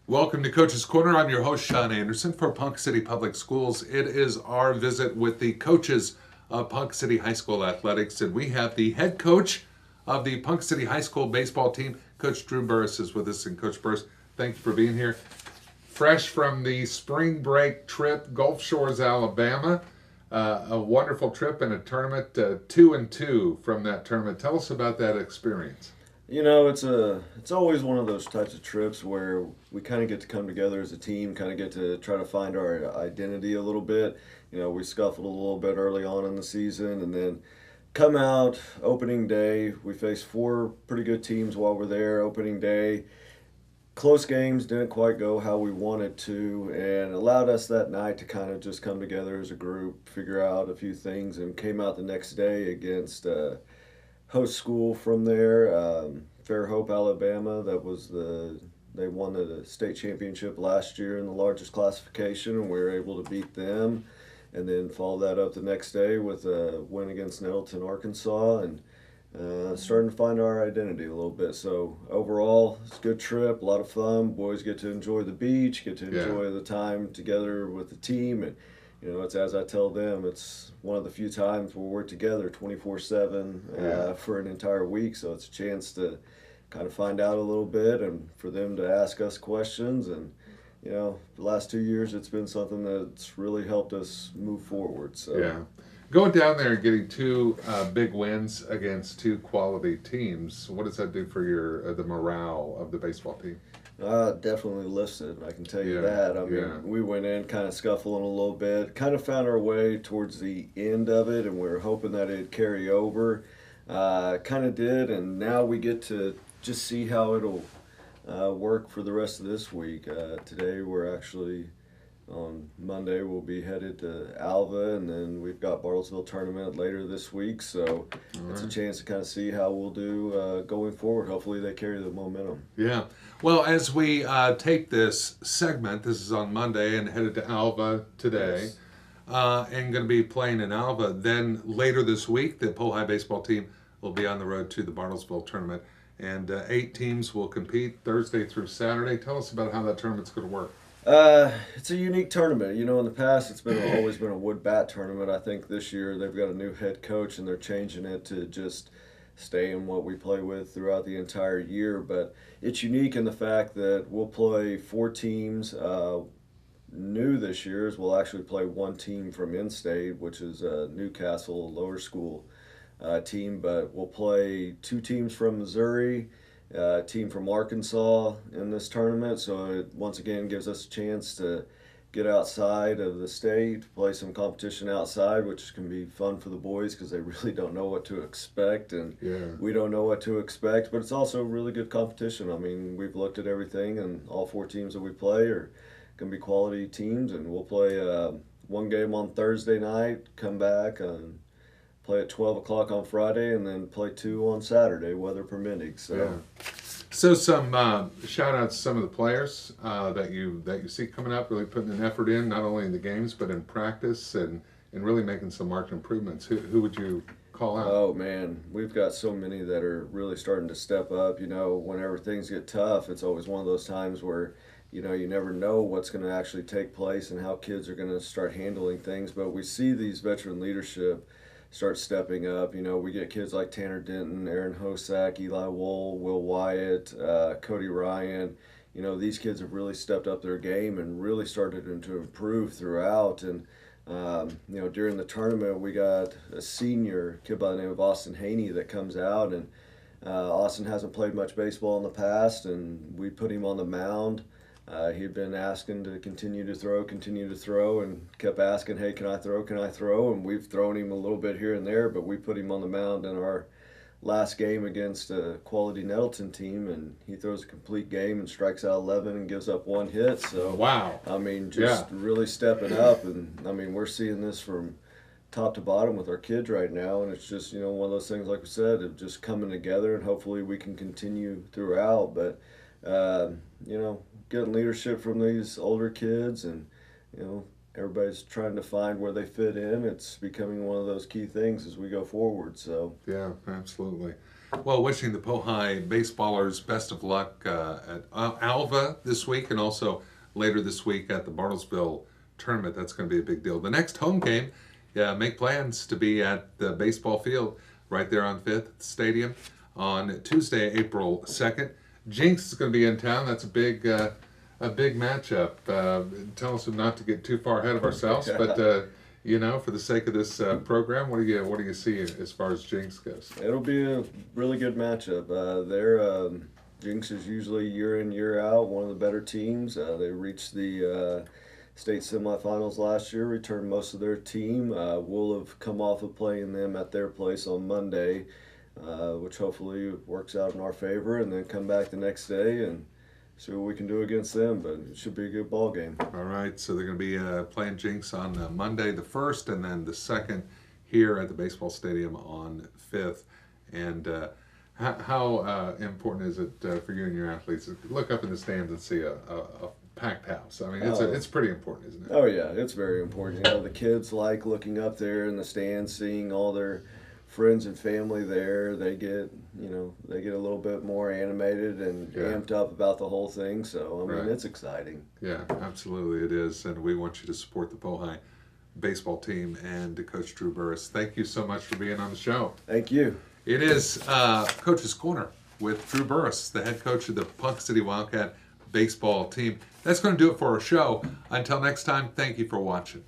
Welcome to Coach's Corner. I'm your host, Sean Anderson for Ponca City Public Schools. It is our visit with the coaches of Ponca City High School Athletics, and we have the head coach of the Ponca City High School baseball team, Coach Drew Burris, is with us. And Coach Burris, thank you for being here. Fresh from the spring break trip, Gulf Shores, Alabama. A wonderful trip and a tournament, 2-2 from that tournament. Tell us about that experience. It's always one of those types of trips where we kind of get to come together as a team, kind of get to try to find our identity a little bit. We scuffled a little bit early on in the season, and then come out opening day. We faced four pretty good teams while we're there. Opening day, close games didn't quite go how we wanted to, and allowed us that night to kind of just come together as a group, figure out a few things, and came out the next day against. Host school from there, Fairhope, Alabama. They won the state championship last year in the largest classification, and we were able to beat them. And then follow that up the next day with a win against Nettleton, Arkansas, and starting to find our identity a little bit. So overall, it's a good trip, a lot of fun. Boys get to enjoy the beach, get to enjoy the time together with the team, and it's as I tell them, it's one of the few times where we're together 24/7 for an entire week. So it's a chance to kind of find out a little bit and for them to ask us questions. And the last 2 years, it's been something that's really helped us move forward. So Yeah. Going down there and getting two big wins against two quality teams, what does that do for your the morale of the baseball team? Definitely listed, I can tell you Yeah, that. I mean, yeah. we went in kind of scuffling a little bit, kind of found our way towards the end of it, and we were hoping that it'd carry over. Kind of did, and now we get to just see how it'll work for the rest of this week. Today, we're actually on Monday, we'll be headed to Alva, and then we've got Bartlesville tournament later this week. So it's a chance to kind of see how we'll do going forward. Hopefully, they carry the momentum. Yeah. Well, as we take this segment, this is on Monday and headed to Alva today, Yes. and going to be playing in Alva. Then later this week, the Pole High baseball team will be on the road to the Bartlesville tournament, and 8 teams will compete Thursday through Saturday. Tell us about how that tournament's going to work. It's a unique tournament. In the past, it's been always been a wood bat tournament. I think this year they've got a new head coach and they're changing it to just stay in what we play with throughout the entire year. But it's unique in the fact that we'll play four teams. New this year is we'll actually play one team from in-state, which is Newcastle lower school team. But we'll play two teams from Missouri, team from Arkansas in this tournament. So it once again gives us a chance to get outside of the state, play some competition outside, which can be fun for the boys because they really don't know what to expect, and Yeah. we don't know what to expect. But it's also really good competition. I mean, we've looked at everything, and all four teams that we play are going to be quality teams, and we'll play one game on Thursday night, come back and play at 12 o'clock on Friday, and then play two on Saturday, weather permitting. So. Yeah. So some shout outs to some of the players that you see coming up, really putting an effort in, not only in the games but in practice and really making some marked improvements. Who would you call out? Oh man, we've got so many that are really starting to step up. Whenever things get tough, it's always one of those times where you never know what's going to actually take place and how kids are going to start handling things. But we see these veteran leadership start stepping up. We get kids like Tanner Denton, Aaron Hosack, Eli Wool, Will Wyatt, Cody Ryan. These kids have really stepped up their game and really started to improve throughout. And during the tournament, we got a senior kid by the name of Austin Haney that comes out, and Austin hasn't played much baseball in the past, and we put him on the mound. He'd been asking to continue to throw, and kept asking, hey, can I throw, can I throw? And we've thrown him a little bit here and there, but we put him on the mound in our last game against a quality Nettleton team, and he throws a complete game and strikes out 11 and gives up one hit. So, Wow. I mean, just really stepping up. And, I mean, we're seeing this from top to bottom with our kids right now, and it's just, one of those things, like we said, of just coming together, and hopefully we can continue throughout. But, getting leadership from these older kids, and everybody's trying to find where they fit in. It's becoming one of those key things as we go forward. So Yeah, absolutely. Well, wishing the Pohai baseballers best of luck at Alva this week and also later this week at the Bartlesville tournament. That's going to be a big deal. The next home game, make plans to be at the baseball field right there on 5th at the stadium on Tuesday, April 2nd. Jinx is going to be in town. That's a big matchup. Tell us not to get too far ahead of ourselves, but for the sake of this program, what do you see as far as Jinx goes? It'll be a really good matchup. Jinx is usually year in, year out one of the better teams. They reached the state semifinals last year, returned most of their team. We'll have come off of playing them at their place on Monday, which hopefully works out in our favor, and then come back the next day and see what we can do against them. But it should be a good ball game. All right, so they're going to be playing Jinx on Monday the 1st, and then the 2nd here at the baseball stadium on 5th. And how important is it for you and your athletes to look up in the stands and see a packed house? I mean, it's pretty important, isn't it? Oh yeah, it's very important. The kids like looking up there in the stands, seeing all their friends and family there. They get a little bit more animated and amped up about the whole thing. So I mean, it's exciting. Yeah, absolutely it is. And we want you to support the Pohai baseball team and Coach Drew Burris. Thank you so much for being on the show. Thank you. It is Coach's Corner with Drew Burris, the head coach of the Ponca City Wildcat baseball team. That's going to do it for our show. Until next time, thank you for watching.